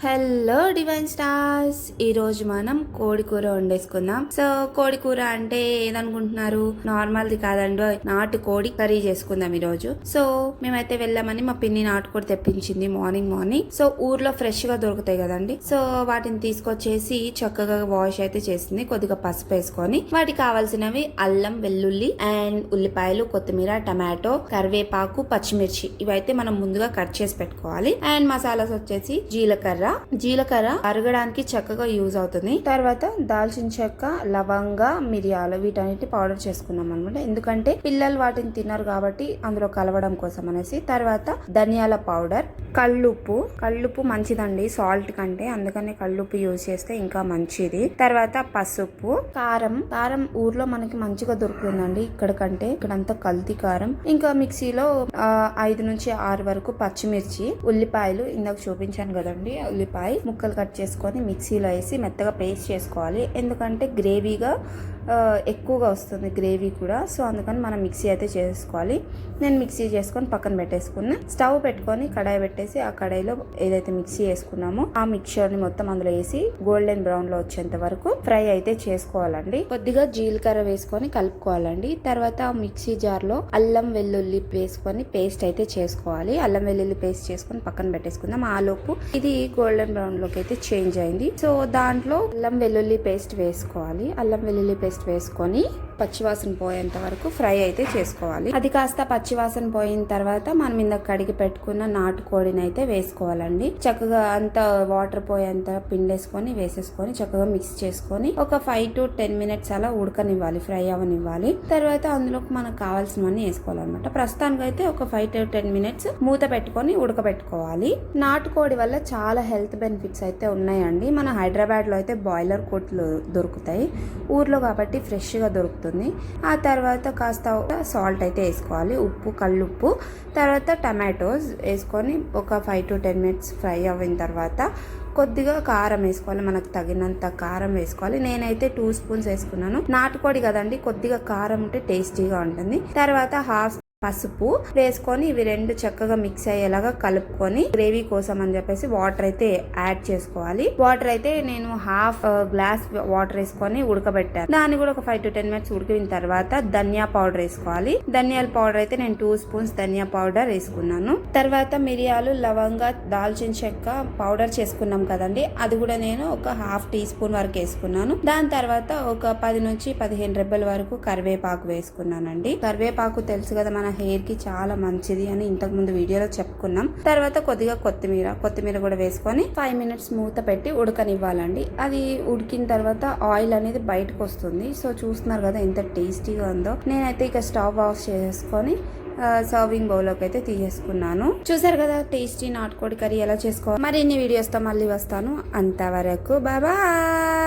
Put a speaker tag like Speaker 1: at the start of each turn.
Speaker 1: Hello divine stars, ఈ రోజు మనం కోడి కూర వండేసుకుందాం. సో కోడి కూర అంటే ఏదనుకుంటున్నారు, నార్మల్ది కాదండి, నాటు కోడి కర్రీ చేసుకుందాం ఈ రోజు. సో మేమైతే వెళ్ళామని మా పిన్ని నాటుకోడి తెప్పించింది మార్నింగ్. సో ఊర్లో ఫ్రెష్ గా దొరుకుతాయి కదండి. సో వాటిని తీసుకొచ్చేసి చక్కగా వాష్ అయితే చేసింది. కొద్దిగా పసుపు వేసుకొని వాటికి కావాల్సినవి అల్లం, వెల్లుల్లి అండ్ ఉల్లిపాయలు, కొత్తిమీర, టమాటో, కరివేపాకు, పచ్చిమిర్చి ఇవైతే మనం ముందుగా కట్ చేసి పెట్టుకోవాలి. అండ్ మసాలాస్ వచ్చేసి జీలకర్ర అరగడానికి చక్కగా యూజ్ అవుతుంది. తర్వాత దాల్చిన చెక్క, లవంగ, మిరియాలు వీటన్నిటి పౌడర్ చేసుకున్నాం అనమాట. ఎందుకంటే పిల్లలు వాటిని తిన్నారు కాబట్టి అందులో కలవడం కోసం అనేసి. తర్వాత ధనియాల పౌడర్, కళ్ళుప్పు మంచిదండి సాల్ట్ కంటే, అందుకని కళ్ళుప్పు యూజ్ చేస్తే ఇంకా మంచిది. తర్వాత పసుపు, కారం ఊర్లో మనకి మంచిగా దొరుకుతుందండి ఇక్కడ కంటే. ఇక్కడంతా కల్తీ కారం. ఇంకా మిక్సీలో 5 నుంచి 6 వరకు పచ్చిమిర్చి, ఉల్లిపాయలు ఇందాక చూపించాను కదండి, ఉల్లిపాయ ముక్కలు కట్ చేసుకొని మిక్సీలో వేసి మెత్తగా పేస్ట్ చేసుకోవాలి. ఎందుకంటే గ్రేవీగా ఎక్కువగా వస్తుంది గ్రేవీ కూడా. సో అందుకని మనం మిక్సీ అయితే చేసుకోవాలి. నేను మిక్సీ చేసుకొని పక్కన పెట్టేసుకున్నా. స్టవ్ పెట్టుకొని కడాయి పెట్టేసి ఆ కడాయిలో ఏదైతే మిక్సీ వేసుకున్నామో ఆ మిక్చర్ని మొత్తం అందులో వేసి గోల్డెన్ బ్రౌన్ లో వచ్చేంత వరకు ఫ్రై అయితే చేసుకోవాలండి. కొద్దిగా జీలకర్ర వేసుకొని కలుపుకోవాలండి. తర్వాత మిక్సీ జార్ లో అల్లం, వెల్లుల్లి వేసుకొని పేస్ట్ అయితే చేసుకోవాలి. అల్లం వెల్లుల్లి పేస్ట్ చేసుకొని పక్కన పెట్టేసుకుందాం. ఆ లోపు ఇది గోల్డెన్ బ్రౌన్ లోకి అయితే చేంజ్ అయింది. సో దాంట్లో అల్లం వెల్లుల్లి పేస్ట్ వేసుకోవాలి. అల్లం వెల్లుల్లి పేస్ట్ వేసుకొని పచ్చివాసన పోయేంత వరకు ఫ్రై అయితే చేసుకోవాలి. అది కాస్త పచ్చివాసన పోయిన తర్వాత మనం ఇందాక కడిగి పెట్టుకున్న నాటుకోడిని అయితే వేసుకోవాలండి. చక్కగా అంత వాటర్ పోయేంత పిండేసుకొని వేసేసుకొని చక్కగా మిక్స్ చేసుకొని ఒక 5 to 10 minutes అలా ఉడకనివ్వాలి, ఫ్రై అవనివ్వాలి. తర్వాత అందులోకి మనకు కావాల్సినవన్నీ వేసుకోవాలన్నమాట. ప్రస్తుతానికి అయితే ఒక 5 to 10 minutes మూత పెట్టుకొని ఉడకబెట్టుకోవాలి. నాటుకోడి వల్ల చాలా హెల్త్ బెనిఫిట్స్ అయితే ఉన్నాయండి. మన హైదరాబాద్ లో అయితే బాయిలర్ కోట్లు దొరుకుతాయి, ఊర్లో కాబట్టి ఫ్రెష్ గా దొరుకుతుంది. ఆ తర్వాత కాస్త సాల్ట్ అయితే వేసుకోవాలి, ఉప్పు, కళ్ళుప్పు. తర్వాత టమాటోస్ వేసుకొని ఒక 5 to 10 minutes ఫ్రై అయిన తర్వాత కొద్దిగా కారం వేసుకోవాలి, మనకు తగినంత కారం వేసుకోవాలి. నేనైతే 2 spoons వేసుకున్నాను. నాటుకోడి కదండి, కొద్దిగా కారం ఉంటే టేస్టీగా ఉంటుంది. తర్వాత హాఫ్ పసుపు వేసుకొని ఇవి రెండు చక్కగా మిక్స్ అయ్యేలాగా కలుపుకొని గ్రేవీ కోసం అని చెప్పేసి వాటర్ అయితే యాడ్ చేసుకోవాలి. వాటర్ అయితే నేను హాఫ్ గ్లాస్ వాటర్ వేసుకొని ఉడకబెట్టాను. దాన్ని కూడా ఒక 5 to 10 minutes ఉడికిన తర్వాత ధనియా పౌడర్ వేసుకోవాలి. ధనియాల పౌడర్ అయితే నేను 2 spoons ధనియా పౌడర్ వేసుకున్నాను. తర్వాత మిరియాలు, లవంగ, దాల్చిన చెక్క పౌడర్ చేసుకున్నాం కదండి, అది కూడా నేను ఒక ½ teaspoon వరకు వేసుకున్నాను. దాని తర్వాత ఒక 10 నుంచి 15 రెబ్బల వరకు కరివేపాకు వేసుకున్నానండి. కరివేపాకు తెలుసు కదా మన హెయిర్ కి చాలా మంచిది అని ఇంతకు ముందు వీడియోలో చెప్పుకున్నాం. తర్వాత కొద్దిగా కొత్తిమీర కూడా వేసుకొని 5 minutes మూత పెట్టి ఉడకనివ్వాలండి. అది ఉడికిన తర్వాత ఆయిల్ అనేది బయటకు వస్తుంది. సో చూస్తున్నారు కదా ఎంత టేస్టీగా ఉందో. నేనైతే ఇక స్టవ్ ఆఫ్ చేసుకొని సర్వింగ్ బౌల్లోకి అయితే తీసేసుకున్నాను. చూసారు కదా టేస్టీ నాటుకోడి కర్రీ ఎలా చేసుకోవాలి. మరిన్ని వీడియోస్తో మళ్ళీ వస్తాను. అంతవరకు బాయ్.